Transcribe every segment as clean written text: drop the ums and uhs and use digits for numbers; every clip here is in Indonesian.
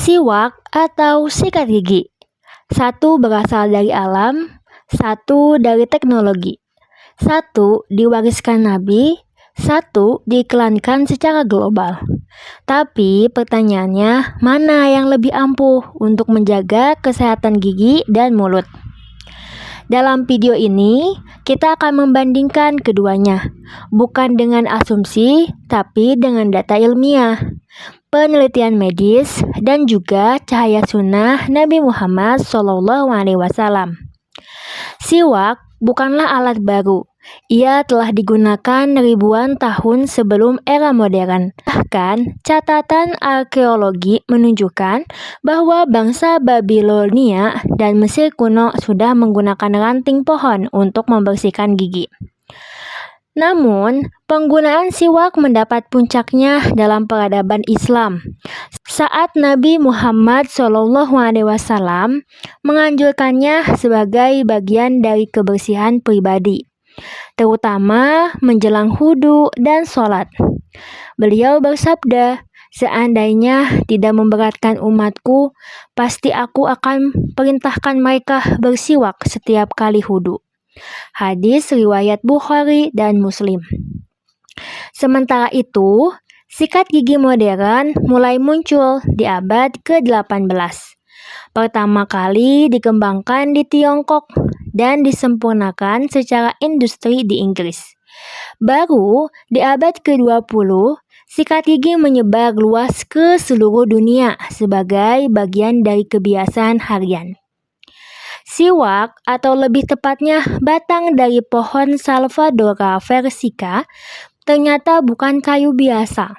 Siwak atau sikat gigi. Satu berasal dari alam, satu dari teknologi. Satu diwariskan Nabi, satu diiklankan secara global. Tapi pertanyaannya, mana yang lebih ampuh untuk menjaga kesehatan gigi dan mulut? Dalam video ini, kita akan membandingkan keduanya, bukan dengan asumsi, tapi dengan data ilmiah, penelitian medis, dan juga cahaya sunnah Nabi Muhammad SAW. Siwak bukanlah alat baru. Ia telah digunakan ribuan tahun sebelum era modern. Bahkan, catatan arkeologi menunjukkan bahwa bangsa Babilonia dan Mesir kuno sudah menggunakan ranting pohon untuk membersihkan gigi. Namun, penggunaan siwak mendapat puncaknya dalam peradaban Islam saat Nabi Muhammad SAW menganjurkannya sebagai bagian dari kebersihan pribadi, terutama menjelang wudhu dan sholat. Beliau bersabda, "Seandainya tidak memberatkan umatku, pasti aku akan perintahkan mereka bersiwak setiap kali wudhu." Hadis riwayat Bukhari dan Muslim. Sementara itu, sikat gigi modern mulai muncul di abad ke-18. Pertama kali dikembangkan di Tiongkok dan disempurnakan secara industri di Inggris. Baru di abad ke-20, sikat gigi menyebar luas ke seluruh dunia sebagai bagian dari kebiasaan harian. Siwak, atau lebih tepatnya batang dari pohon Salvadora versica, ternyata bukan kayu biasa.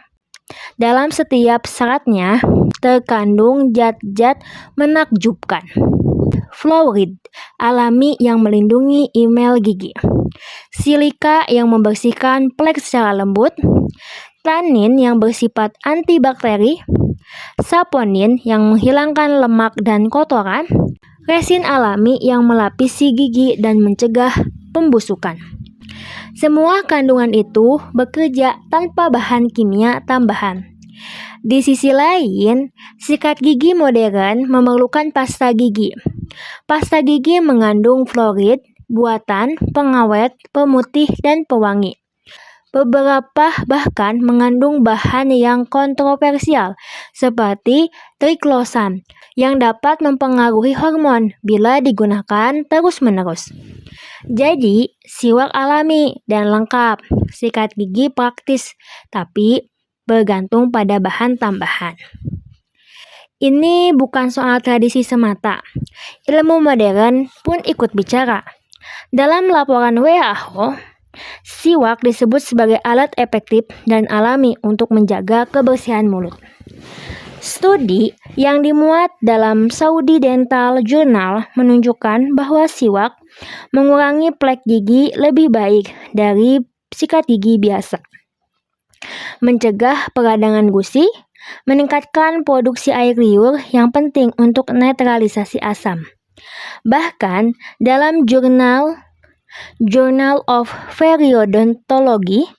Dalam setiap seratnya terkandung zat-zat menakjubkan. Fluoride alami yang melindungi email gigi, silika yang membersihkan plak secara lembut, tannin yang bersifat antibakteri, saponin yang menghilangkan lemak dan kotoran, resin alami yang melapisi gigi dan mencegah pembusukan. Semua kandungan itu bekerja tanpa bahan kimia tambahan. Di sisi lain, sikat gigi modern memerlukan pasta gigi. Pasta gigi mengandung fluoride, buatan, pengawet, pemutih, dan pewangi. Beberapa bahkan mengandung bahan yang kontroversial seperti triklosan yang dapat mempengaruhi hormon bila digunakan terus-menerus. Jadi, siwak alami dan lengkap, sikat gigi praktis, tapi bergantung pada bahan tambahan. Ini bukan soal tradisi semata. Ilmu modern pun ikut bicara. Dalam laporan WHO, siwak disebut sebagai alat efektif dan alami untuk menjaga kebersihan mulut. Studi yang dimuat dalam Saudi Dental Journal menunjukkan bahwa siwak mengurangi plak gigi lebih baik dari sikat gigi biasa, mencegah peradangan gusi, meningkatkan produksi air liur yang penting untuk netralisasi asam. Bahkan dalam Journal of Periodontology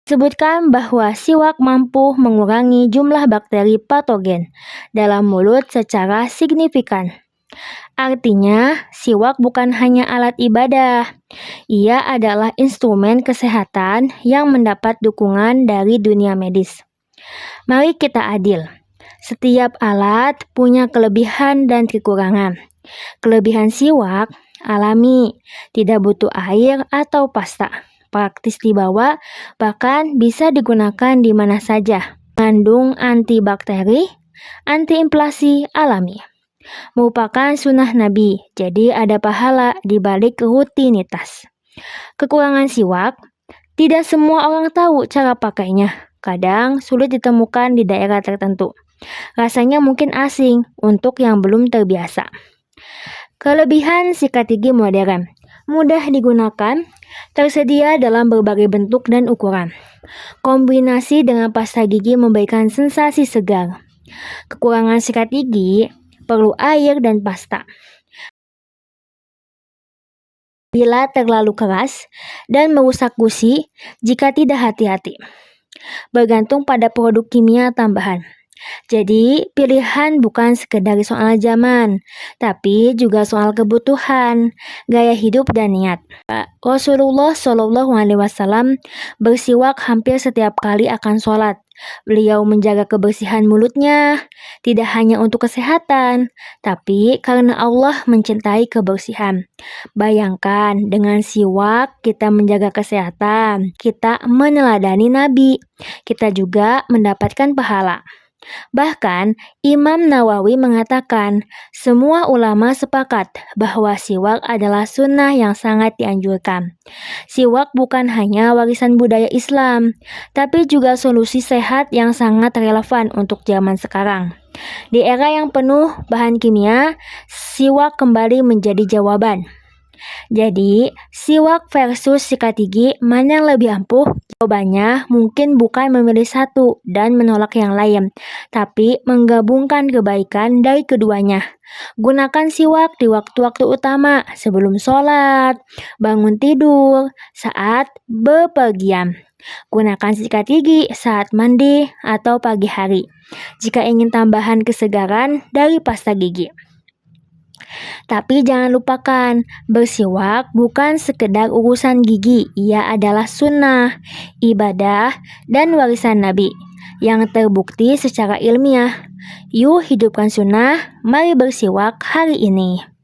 disebutkan bahwa siwak mampu mengurangi jumlah bakteri patogen dalam mulut secara signifikan. Artinya, siwak bukan hanya alat ibadah. Ia adalah instrumen kesehatan yang mendapat dukungan dari dunia medis. Mari kita adil. Setiap alat punya kelebihan dan kekurangan. Kelebihan siwak alami, tidak butuh air atau pasta, praktis dibawa, bahkan bisa digunakan di mana saja. Mengandung antibakteri, antiinflamasi alami. Merupakan sunnah Nabi, jadi ada pahala di balik rutinitas. Kekurangan siwak, tidak semua orang tahu cara pakainya. Kadang sulit ditemukan di daerah tertentu. Rasanya mungkin asing untuk yang belum terbiasa. Kelebihan sikat gigi modern, mudah digunakan, tersedia dalam berbagai bentuk dan ukuran. Kombinasi dengan pasta gigi memberikan sensasi segar. Kekurangan sikat gigi, perlu air dan pasta. Bila terlalu keras dan merusak gusi jika tidak hati-hati. bergantung pada produk kimia tambahan. Jadi, pilihan bukan sekedar soal zaman, tapi juga soal kebutuhan, gaya hidup dan niat. Rasulullah Shallallahu Alaihi Wasallam bersiwak hampir setiap kali akan sholat. Beliau menjaga kebersihan mulutnya, tidak hanya untuk kesehatan, tapi karena Allah mencintai kebersihan. Bayangkan, dengan siwak kita menjaga kesehatan, kita meneladani Nabi, kita juga mendapatkan pahala. Bahkan, Imam Nawawi mengatakan, semua ulama sepakat bahwa siwak adalah sunnah yang sangat dianjurkan. Siwak bukan hanya warisan budaya Islam, tapi juga solusi sehat yang sangat relevan untuk zaman sekarang. Di era yang penuh bahan kimia, siwak kembali menjadi jawaban. Jadi, siwak versus sikat gigi mana yang lebih ampuh? Jawabannya mungkin bukan memilih satu dan menolak yang lain, tapi menggabungkan kebaikan dari keduanya. Gunakan siwak di waktu-waktu utama, sebelum sholat, bangun tidur, saat bepergian. Gunakan sikat gigi saat mandi atau pagi hari, jika ingin tambahan kesegaran dari pasta gigi. Tapi jangan lupakan, bersiwak bukan sekedar urusan gigi, ia adalah sunnah, ibadah, dan warisan Nabi yang terbukti secara ilmiah. Yuk hidupkan sunnah, mari bersiwak hari ini.